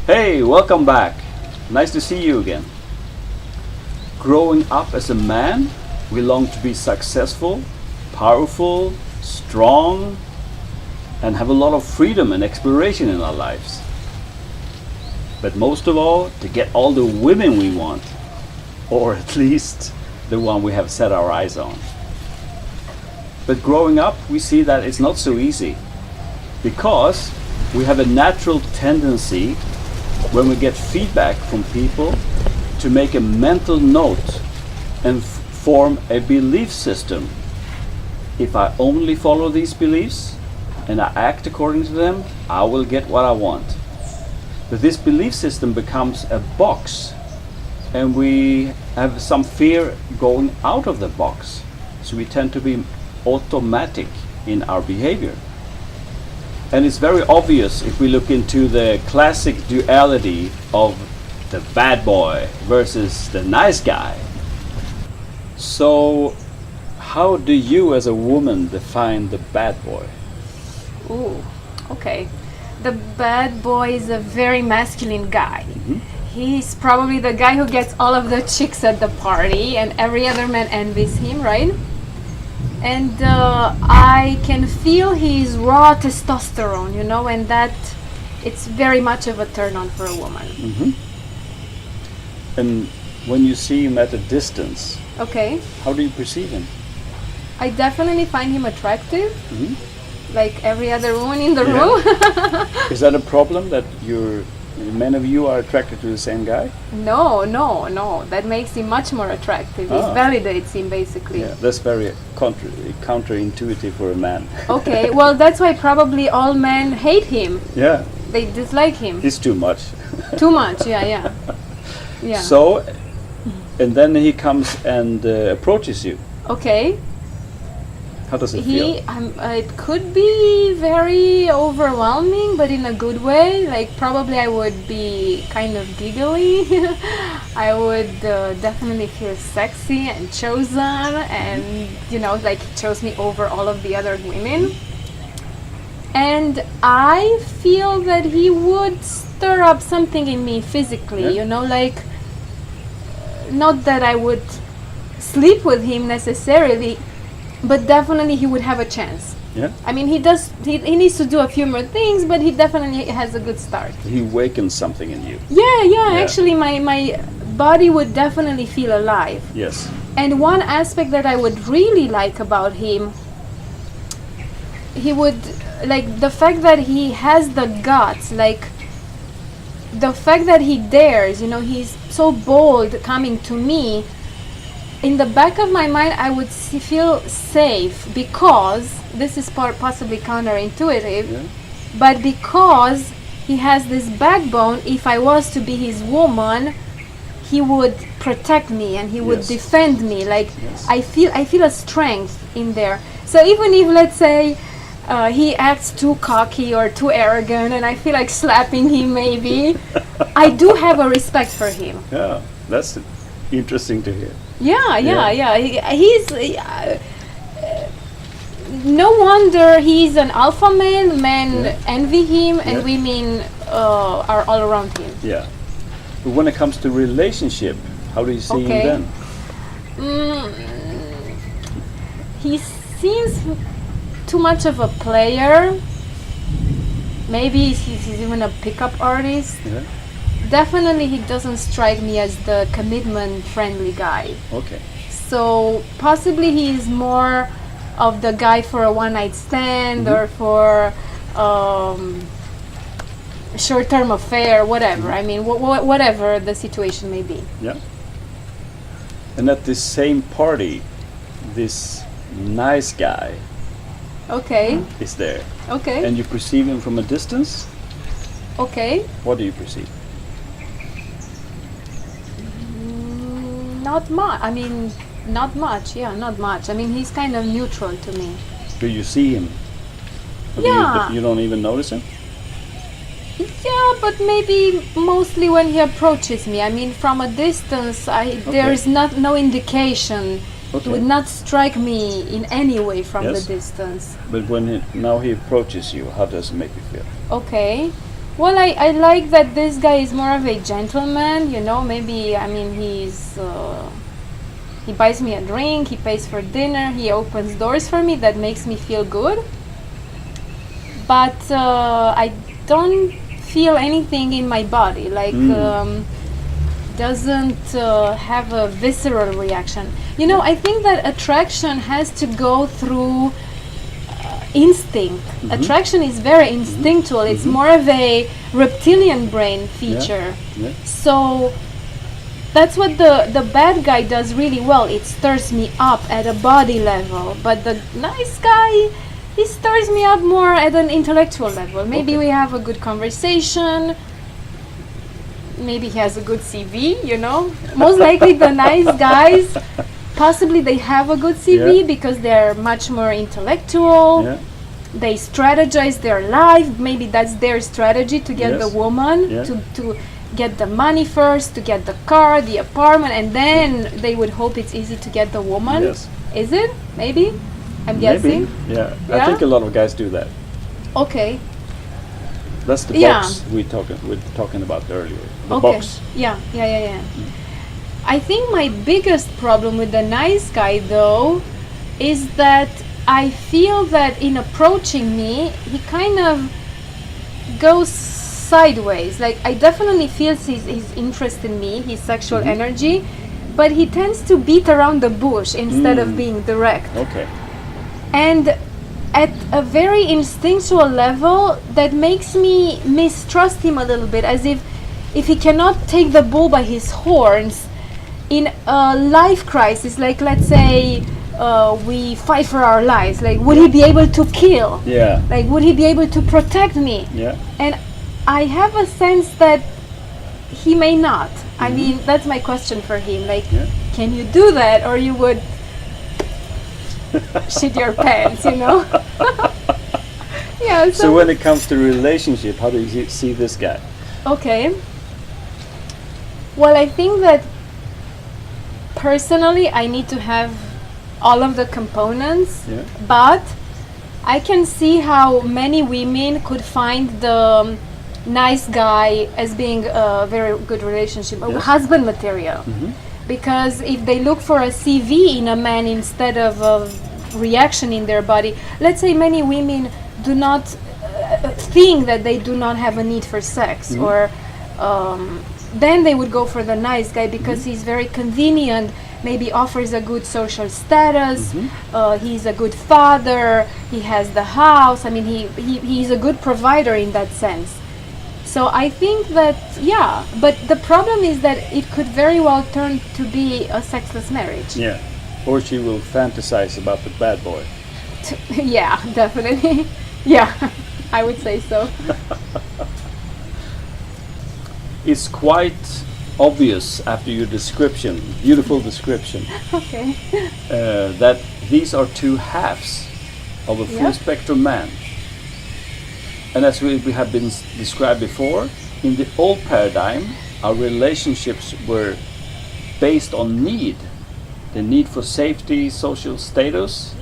Hey, welcome back. Nice to see you again. Growing up as a man, we long to be successful, powerful, strong, and have a lot of freedom and exploration in our lives. But most of all, to get all the women we want, or at least the one we have set our eyes on. But growing up, we see that it's not so easy, because we have a natural tendency when we get feedback from people to make a mental note and form a belief system. If I only follow these beliefs and I act according to them, I will get what I want. But this belief system becomes a box, and we have some fear going out of the box. So we tend to be automatic in our behavior. And it's very obvious if we look into the classic duality of the bad boy versus the nice guy. So, how do you as a woman define the bad boy? Ooh, okay. The bad boy is a very masculine guy. He's probably the guy who gets all of the chicks at the party and every other man envies him, right? And I can feel his raw testosterone, you know, and that it's very much of a turn on for a woman. And when you see him at a distance, Okay, how do you perceive him? I definitely find him attractive, like every other woman in the room. Is that a problem that many of you are attracted to the same guy? No, that makes him much more attractive. It validates him, basically. Yeah, that's very counterintuitive for a man. Okay, well, that's why probably all men hate him. Yeah, They dislike him. he's too much. Too much, yeah. So, and then he comes and approaches you. Okay, How does it feel? it could be very overwhelming, but in a good way. Like, probably I would be kind of giggly. I would definitely feel sexy and chosen, and you know, like he chose me over all of the other women. And I feel that he would stir up something in me physically, you know, like, not that I would sleep with him necessarily, but definitely he would have a chance. Yeah? I mean, he needs to do a few more things, but he definitely has a good start. He awakens something in you. Yeah, actually my body would definitely feel alive. Yes. And one aspect that I would really like about him, he would, like, the fact that he has the guts, like, the fact that he dares, you know, he's so bold coming to me. In the back of my mind, I would feel safe, because this is possibly counterintuitive, but because he has this backbone, if I was to be his woman, he would protect me and he would defend me. Like, I feel a strength in there. So even if, let's say, he acts too cocky or too arrogant and I feel like slapping him maybe, I do have a respect for him. Yeah, that's interesting to hear. Yeah. He's no wonder he's an alpha male. Men envy him, and women are all around him. Yeah. But when it comes to relationship, how do you see him then? He seems too much of a player. Maybe he's even a pickup artist. Yeah. Definitely he doesn't strike me as the commitment-friendly guy. Okay. So possibly he's more of the guy for a one-night stand or for short-term affair, whatever. I mean, whatever the situation may be. Yeah. And at this same party, this nice guy is there. Okay. And you perceive him from a distance? Okay. What do you perceive? Not much. I mean, not much. Yeah, not much. I mean, he's kind of neutral to me. Do you see him? Or Yeah. you don't even notice him? Yeah, but maybe mostly when he approaches me. I mean, from a distance, there is no indication. It would not strike me in any way from the distance. But when now he approaches you, how does it make you feel? Okay. Well, I like that this guy is more of a gentleman, you know, maybe, I mean, he buys me a drink, he pays for dinner, he opens doors for me, that makes me feel good. But I don't feel anything in my body, like, doesn't have a visceral reaction. You know, I think that attraction has to go through instinct. Attraction is very instinctual. It's more of a reptilian brain feature. Yeah. So that's what the bad guy does really well. It stirs me up at a body level, but the nice guy, he stirs me up more at an intellectual level. Maybe we have a good conversation. Maybe he has a good CV, you know. Most likely the nice guys, possibly they have a good CV because they're much more intellectual. Yeah. They strategize their life. Maybe that's their strategy to get the woman, to get the money first, to get the car, the apartment, and then they would hope it's easy to get the woman. Yes. Is it? Maybe? I'm guessing. Yeah. I think a lot of guys do that. Okay. That's the box we're talking about earlier. The box. Yeah. I think my biggest problem with the nice guy, though, is that I feel that in approaching me, he kind of goes sideways. Like, I definitely feel his interest in me, his sexual energy, but he tends to beat around the bush instead of being direct. Okay. And at a very instinctual level, that makes me mistrust him a little bit, as if he cannot take the bull by his horns in a life crisis, like let's say we fight for our lives, like would he be able to kill? Yeah. Like would he be able to protect me? Yeah. And I have a sense that he may not. I mean, that's my question for him, like can you do that, or you would shit your pants, you know? Yeah. So when it comes to relationship, how do you see this guy? Okay. Well, I think that personally I need to have all of the components, but I can see how many women could find the nice guy as being a very good relationship, husband material. Because if they look for a CV in a man instead of a reaction in their body, let's say many women do not think that they do not have a need for sex, or then they would go for the nice guy because he's very convenient, maybe offers a good social status, he's a good father, he has the house, I mean he's a good provider in that sense. So I think that, but the problem is that it could very well turn to be a sexless marriage. Yeah, or she will fantasize about the bad boy. Yeah, definitely. Yeah, I would say so. It's quite obvious after your description, beautiful description, Okay. that these are two halves of a full spectrum man. And as we have been described before, in the old paradigm, our relationships were based on need. The need for safety, social status,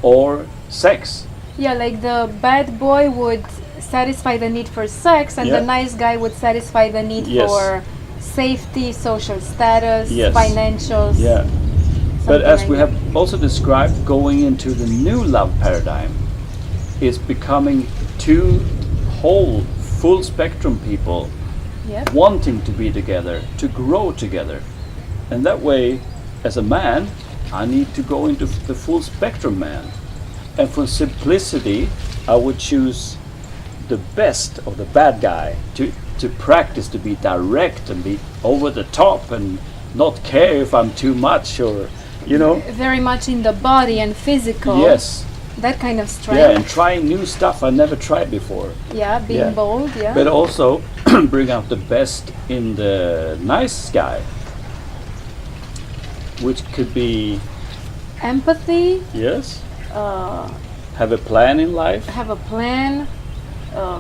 or sex. Yeah, like the bad boy would satisfy the need for sex, and the nice guy would satisfy the need for safety, social status, financials. Yeah. But as like we that. have also described, going into the new love paradigm is becoming two whole, full spectrum people wanting to be together, to grow together. And that way, as a man, I need to go into the full spectrum man. And for simplicity, I would choose the best of the bad guy to practice to be direct and be over the top and not care if I'm too much, or, you know. Very much in the body and physical. Yes. That kind of strength. Yeah, and trying new stuff I never tried before. Yeah, being bold, But also bring out the best in the nice guy, which could be empathy. Yes. Have a plan in life. Have a plan.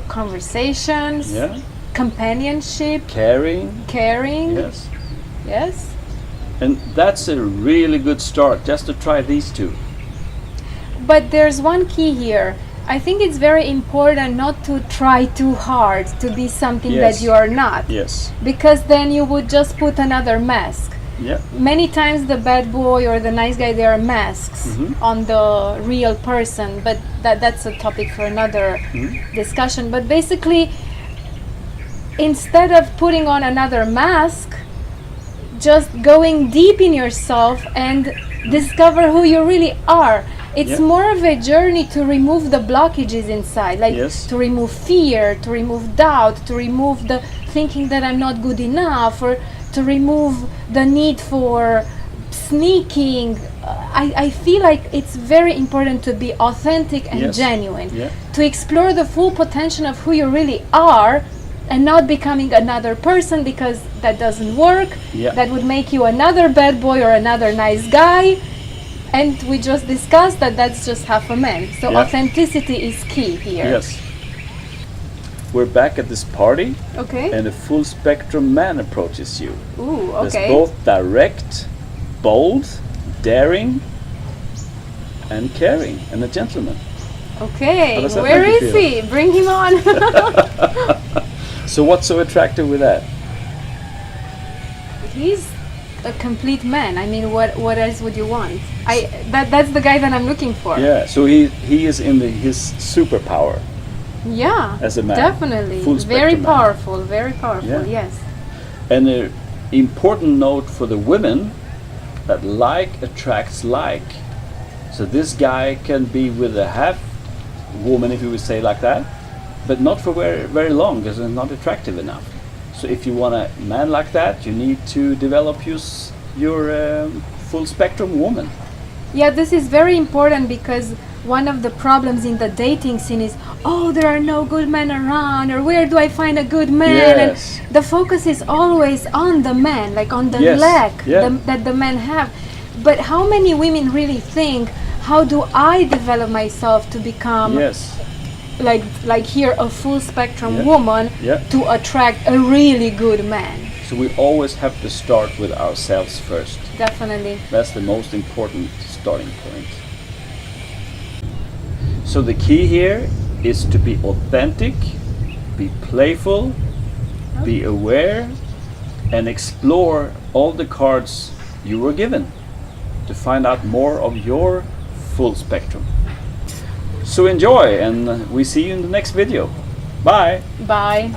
Conversations. Yeah. Companionship. Caring. Yes. Yes. And that's a really good start, just to try these two. But there's one key here. I think it's very important not to try too hard to be something Yes. that you are not. Yes. Because then you would just put another mask. Yeah. Many times the bad boy or the nice guy, they are masks on the real person, but that's a topic for another discussion. But basically, instead of putting on another mask, just going deep in yourself and discover who you really are. It's more of a journey to remove the blockages inside, like to remove fear, to remove doubt, to remove the thinking that I'm not good enough, or to remove the need for sneaking. I feel like it's very important to be authentic and genuine, to explore the full potential of who you really are, and not becoming another person, because that doesn't work. That would make you another bad boy or another nice guy. And we just discussed that that's just half a man. So authenticity is key here. Yes. We're back at this party. Okay. And a full spectrum man approaches you. Ooh, That's okay. both direct, bold, daring, and caring, and a gentleman. Okay. How does that Where make you is feel? he? Bring him on. So what's so attractive with that? He's a complete man. I mean, what else would you want? That's the guy that I'm looking for. Yeah. So he is in his superpower. Yeah. As a man. Definitely. Full Very spectrum man. powerful. Very powerful. Yeah. Yes. And an important note for the women, that like attracts like. So this guy can be with a half woman, if you would say like that, but not for very, very long, because it's not attractive enough. So if you want a man like that, you need to develop your full spectrum woman. Yeah, this is very important, because one of the problems in the dating scene is, oh, there are no good men around, or where do I find a good man? Yes. And the focus is always on the man, like on the lack that the men have. But how many women really think, how do I develop myself to become like here a full spectrum woman to attract a really good man? So we always have to start with ourselves first. Definitely. That's the most important starting point. So the key here is to be authentic, be playful, be aware, and explore all the cards you were given to find out more of your full spectrum. So enjoy, and we see you in the next video. Bye! Bye.